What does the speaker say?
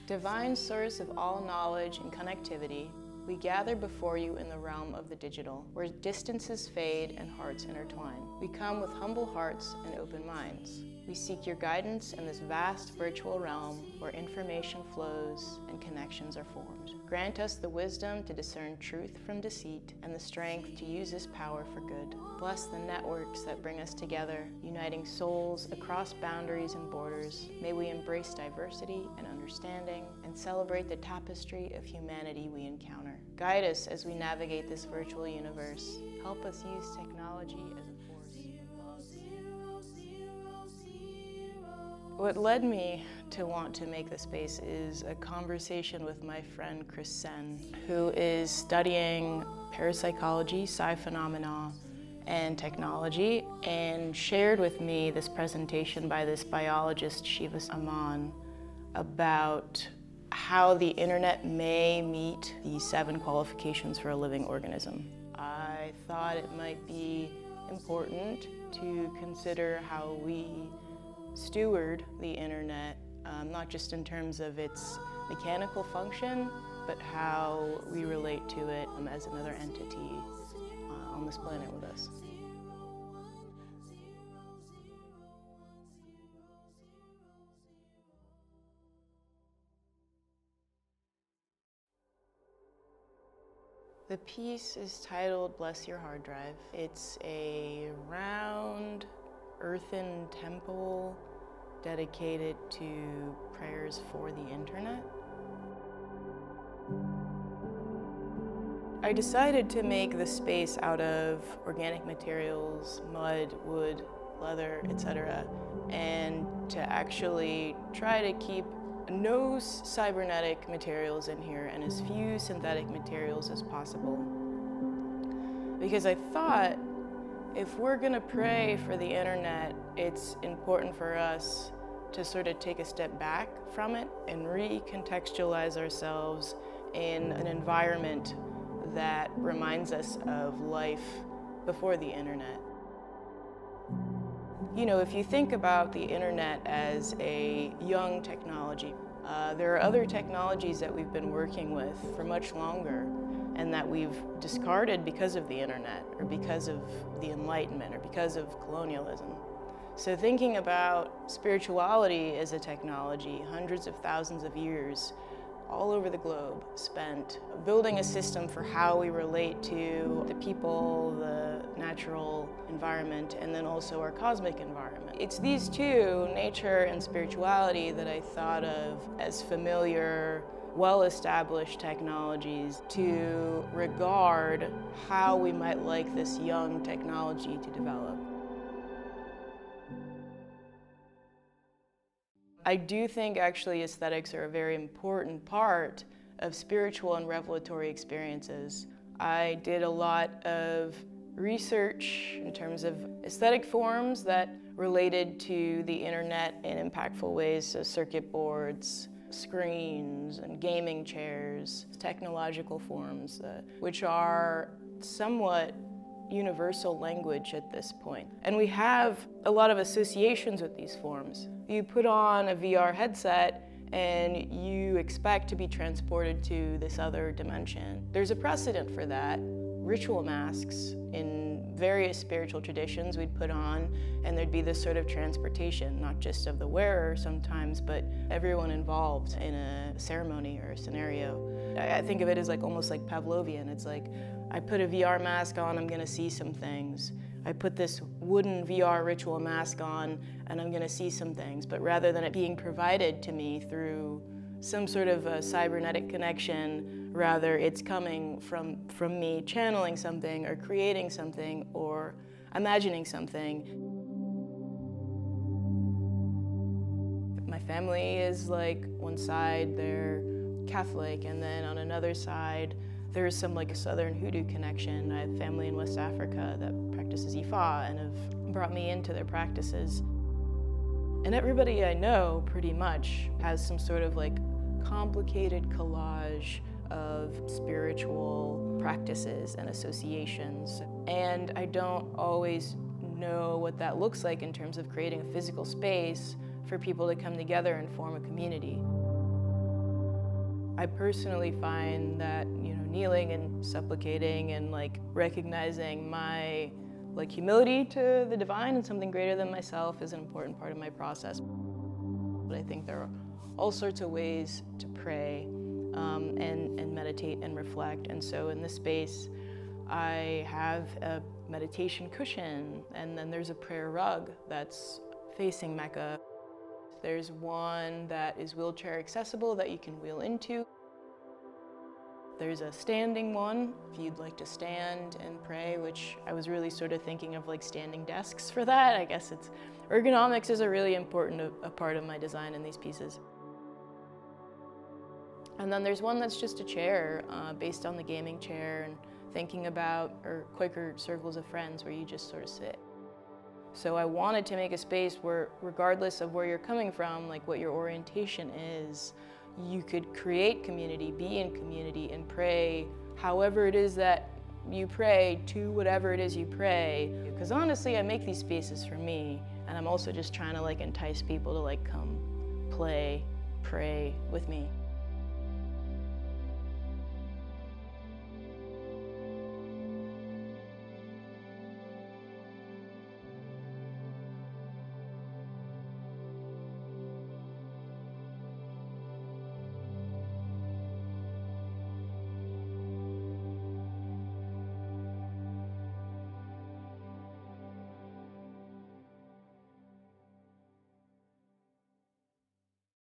Divine source of all knowledge and connectivity, we gather before you in the realm of the digital, where distances fade and hearts intertwine. We come with humble hearts and open minds. We seek your guidance in this vast virtual realm where information flows and connections are formed. Grant us the wisdom to discern truth from deceit and the strength to use this power for good. Bless the networks that bring us together, uniting souls across boundaries and borders. May we embrace diversity and understanding and celebrate the tapestry of humanity we encounter. Guide us as we navigate this virtual universe. Help us use technology as a force. What led me to want to make the space is a conversation with my friend Chris Sen, who is studying parapsychology, psi phenomena, and technology, and shared with me this presentation by this biologist, Shiva Aman, about how the internet may meet the 7 qualifications for a living organism. I thought it might be important to consider how we steward the internet, not just in terms of its mechanical function, but how we relate to it as another entity on this planet with us. The piece is titled Bless Your Hard Drive. It's a round earthen temple dedicated to prayers for the internet. I decided to make the space out of organic materials, mud, wood, leather, etc., and to actually try to keep no cybernetic materials in here and as few synthetic materials as possible. Because I thought if we're gonna pray for the internet, it's important for us to sort of take a step back from it and recontextualize ourselves in an environment that reminds us of life before the internet. You know, if you think about the internet as a young technology, there are other technologies that we've been working with for much longer and that we've discarded because of the internet or because of the Enlightenment or because of colonialism. So thinking about spirituality as a technology, hundreds of thousands of years all over the globe spent building a system for how we relate to the people, the natural environment, and then also our cosmic environment. It's these two, nature and spirituality, that I thought of as familiar, well-established technologies to regard how we might like this young technology to develop. I do think actually aesthetics are a very important part of spiritual and revelatory experiences. I did a lot of research in terms of aesthetic forms that related to the internet in impactful ways, so circuit boards, screens, and gaming chairs, technological forms, which are somewhat universal language at this point. And we have a lot of associations with these forms. You put on a VR headset and you expect to be transported to this other dimension. There's a precedent for that. Ritual masks in various spiritual traditions we'd put on, and there'd be this sort of transportation, not just of the wearer sometimes, but everyone involved in a ceremony or a scenario. I think of it as like almost like Pavlovian. It's like, I put a VR mask on, I'm gonna see some things. I put this wooden VR ritual mask on, and I'm gonna see some things. But rather than it being provided to me through some sort of a cybernetic connection, rather it's coming from me channeling something or creating something or imagining something. My family is like, one side they're Catholic, and then on another side there's some like a Southern Hoodoo connection. I have family in West Africa that practices Ifa and have brought me into their practices. And everybody I know pretty much has some sort of like complicated collage of spiritual practices and associations. And I don't always know what that looks like in terms of creating a physical space for people to come together and form a community. I personally find that, kneeling and supplicating and like recognizing my humility to the divine and something greater than myself is an important part of my process. But I think there are all sorts of ways to pray and meditate and reflect. And so in this space, I have a meditation cushion, and then there's a prayer rug that's facing Mecca. There's one that is wheelchair accessible that you can wheel into. There's a standing one if you'd like to stand and pray, which I was really sort of thinking of like standing desks for that. I guess ergonomics is a really important a part of my design in these pieces. And then there's one that's just a chair based on the gaming chair and thinking about, or Quaker circles of friends where you just sort of sit. So I wanted to make a space where, regardless of where you're coming from, like what your orientation is, you could create community, be in community, and pray however it is that you pray to whatever it is you pray. Because honestly, I make these spaces for me, and I'm also just trying to entice people to come play, pray with me.